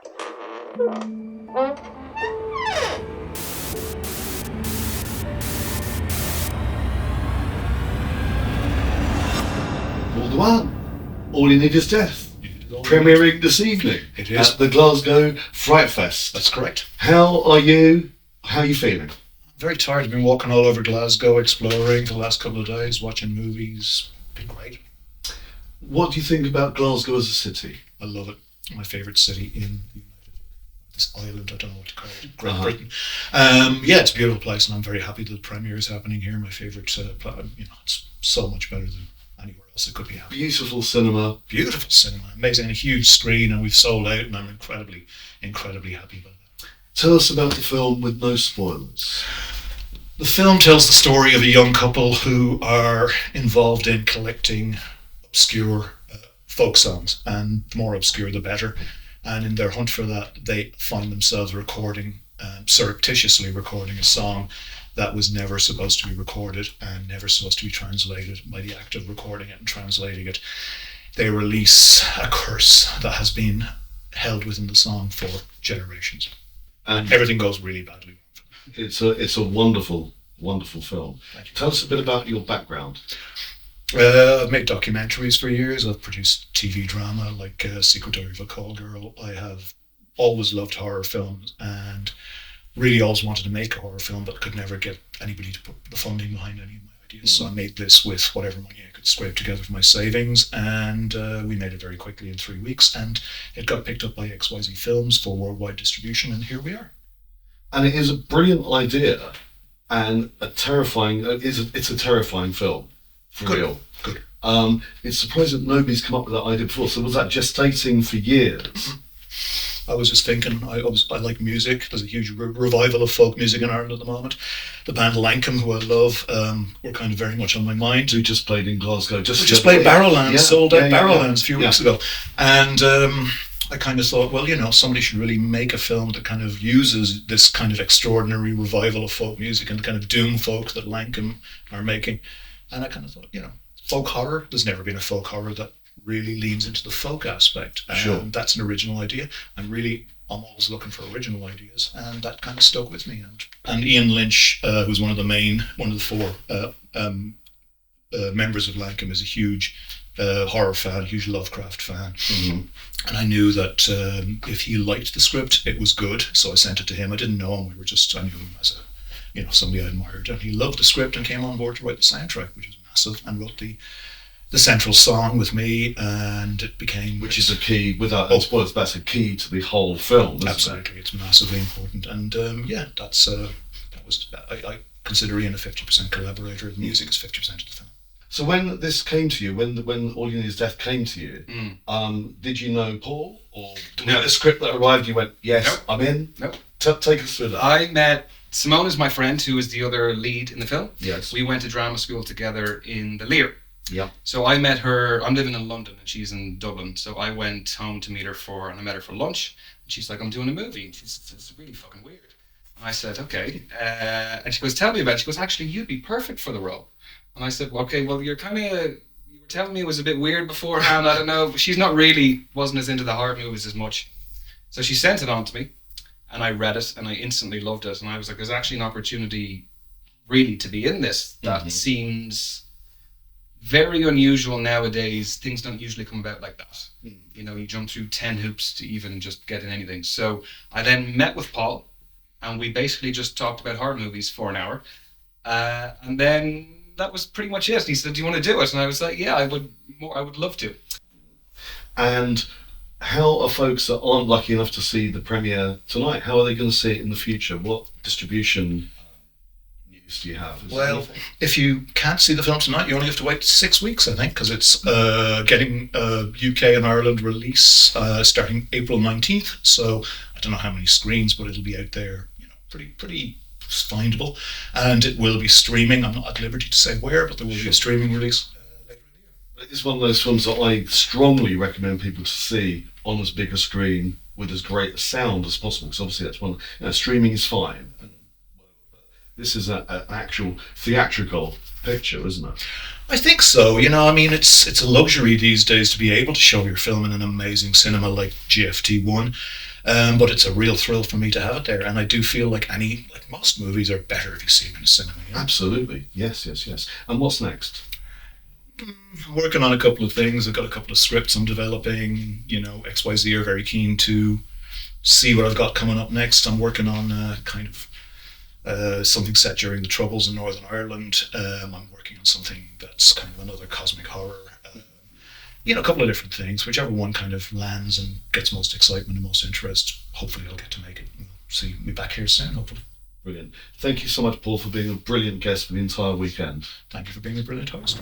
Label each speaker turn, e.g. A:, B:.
A: Paul Duane, All You Need Is Death, premiering this evening at the Glasgow FrightFest.
B: That's correct.
A: How are you? How are you feeling?
B: Very tired. I've been walking all over Glasgow, exploring for the last couple of days, watching movies. Been great.
A: What do you think about Glasgow as a city?
B: I love it. My favourite city in this island, I don't know what to call it, Great Britain. Yeah, it's a beautiful place, and I'm very happy that the premiere is happening here. My favourite, it's so much better than anywhere else it could be happening.
A: Beautiful cinema.
B: Beautiful cinema, amazing, and a huge screen, and we've sold out, and I'm incredibly happy about that.
A: Tell us about the film with no spoilers.
B: The film tells the story of a young couple who are involved in collecting obscure folk songs, and the more obscure the better. And in their hunt for that, they find themselves surreptitiously recording a song that was never supposed to be recorded and never supposed to be translated. By the act of recording it and translating it, they release a curse that has been held within the song for generations. And everything goes really badly.
A: It's a wonderful, wonderful film. Tell us a bit about your background.
B: I've made documentaries for years. I've produced TV drama like Secret Diary of a Call Girl. I have always loved horror films and really always wanted to make a horror film, but could never get anybody to put the funding behind any of my ideas. So I made this with whatever money I could scrape together from my savings, and we made it very quickly in 3 weeks, and it got picked up by XYZ Films for worldwide distribution, and here we are.
A: And it is a brilliant idea and a terrifying. It's a terrifying film. For real.
B: Good.
A: It's surprising that nobody's come up with that idea before. So was that gestating for years?
B: I was just thinking, I like music. There's a huge revival of folk music in Ireland at the moment. The band Lankum, who I love, were kind of very much on my mind.
A: Who just played in Glasgow.
B: Just played Barrowlands, sold out Barrowlands a few weeks ago. And I kind of thought, well, somebody should really make a film that kind of uses this kind of extraordinary revival of folk music and the kind of doom folk that Lankum are making. And I kind of thought, folk horror, there's never been a folk horror that really leans into the folk aspect.
A: Sure.
B: That's an original idea. I'm always looking for original ideas, and that kind of stuck with me. And Ian Lynch, who's one of the four members of Lankum, is a huge horror fan, huge Lovecraft fan.
A: Mm-hmm.
B: And I knew that if he liked the script, it was good. So I sent it to him. I didn't know him. I knew him as somebody I admired, and he loved the script and came on board to write the soundtrack, which was massive, and wrote the central song with me, and it became...
A: Which is a key, without spoilers, that's a key to the whole film, isn't
B: Absolutely, it's massively important, and I consider Ian a 50% collaborator. The music is 50% of the film.
A: So when this came to you, when All You Need Is Death came to you, did you know Paul, or no. The script that arrived, you went, yes, nope. I'm in?
C: Nope.
A: Take us through that.
C: I met... Simone is my friend, who is the other lead in the film.
A: Yes.
C: We went to drama school together in the Lear.
A: Yeah.
C: So I met her, I'm living in London and she's in Dublin. So I went home to meet her and I met her for lunch. And she's like, I'm doing a movie. And she said, it's really fucking weird. And I said, okay. And she goes, tell me about it. She goes, actually, you'd be perfect for the role. And I said, well, okay, well, you were telling me it was a bit weird beforehand. I don't know. But she's wasn't as into the horror movies as much. So she sent it on to me. And I read it and I instantly loved it. And I was like, there's actually an opportunity really to be in this that seems very unusual nowadays. Things don't usually come about like that. You jump through 10 hoops to even just get in anything. So I then met with Paul and we basically just talked about horror movies for an hour. And then that was pretty much it. He said, do you want to do it? And I was like, yeah, I would love to.
A: And how are folks that aren't lucky enough to see the premiere tonight, how are they going to see it in the future? What distribution news do you have?
B: Well, if you can't see the film tonight, you only have to wait 6 weeks, I think, because it's getting UK and Ireland release starting April 19th. So I don't know how many screens, but it'll be out there, pretty findable. And it will be streaming. I'm not at liberty to say where, but there will be a streaming release.
A: It's one of those films that I strongly recommend people to see on as big a screen with as great a sound as possible, because obviously that's one. Streaming is fine, This is an actual theatrical picture, isn't it?
B: I think so. I mean, it's a luxury these days to be able to show your film in an amazing cinema like GFT1. But it's a real thrill for me to have it there, and I do feel like most movies are better if you see them in a cinema.
A: Absolutely, yes. And what's next?
B: I'm working on a couple of things. I've got a couple of scripts I'm developing. XYZ are very keen to see what I've got coming up next. I'm working on something set during the Troubles in Northern Ireland. I'm working on something that's kind of another cosmic horror. A couple of different things. Whichever one kind of lands and gets most excitement and most interest, hopefully I'll get to make it. See me back here soon, hopefully.
A: Brilliant. Thank you so much, Paul, for being a brilliant guest for the entire weekend.
B: Thank you for being a brilliant host.